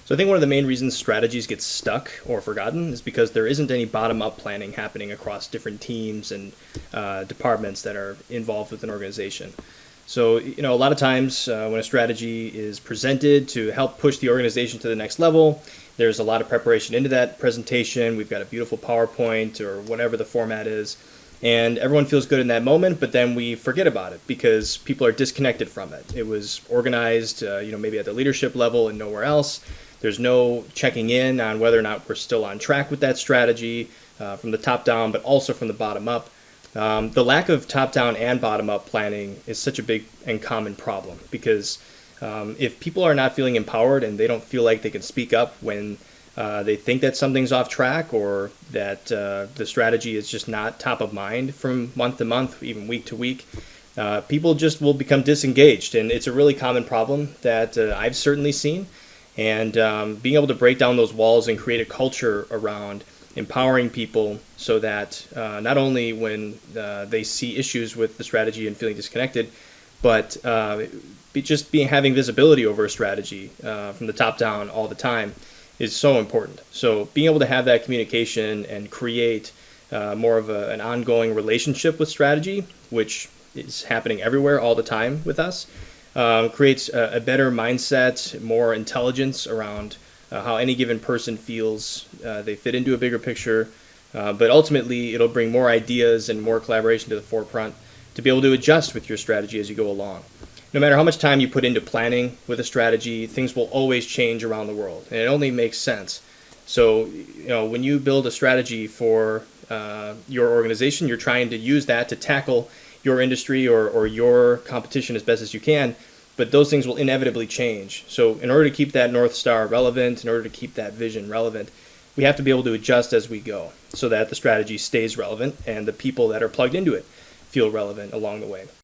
So I think one of the main reasons strategies get stuck or forgotten is because there isn't any bottom-up planning happening across different teams and departments that are involved with an organization. So, a lot of times when a strategy is presented to help push the organization to the next level, there's a lot of preparation into that presentation. We've got a beautiful PowerPoint or whatever the format is, and everyone feels good in that moment, but then we forget about it because people are disconnected from it. It was organized, maybe at the leadership level and nowhere else. There's no checking in on whether or not we're still on track with that strategy from the top down, but also from the bottom up. The lack of top-down and bottom-up planning is such a big and common problem because if people are not feeling empowered and they don't feel like they can speak up when they think that something's off track or that the strategy is just not top of mind from month to month, even week to week, people just will become disengaged. And it's a really common problem that I've certainly seen. And being able to break down those walls and create a culture around empowering people so that not only when they see issues with the strategy and feeling disconnected, but having visibility over a strategy from the top down all the time is so important. So being able to have that communication and create more of an ongoing relationship with strategy, which is happening everywhere all the time with us, creates a better mindset, more intelligence around how any given person feels they fit into a bigger picture. But ultimately, it'll bring more ideas and more collaboration to the forefront to be able to adjust with your strategy as you go along. No matter how much time you put into planning with a strategy, things will always change around the world, and it only makes sense. So, when you build a strategy for your organization, you're trying to use that to tackle your industry or your competition as best as you can, but those things will inevitably change. So in order to keep that North Star relevant, in order to keep that vision relevant, we have to be able to adjust as we go so that the strategy stays relevant and the people that are plugged into it feel relevant along the way.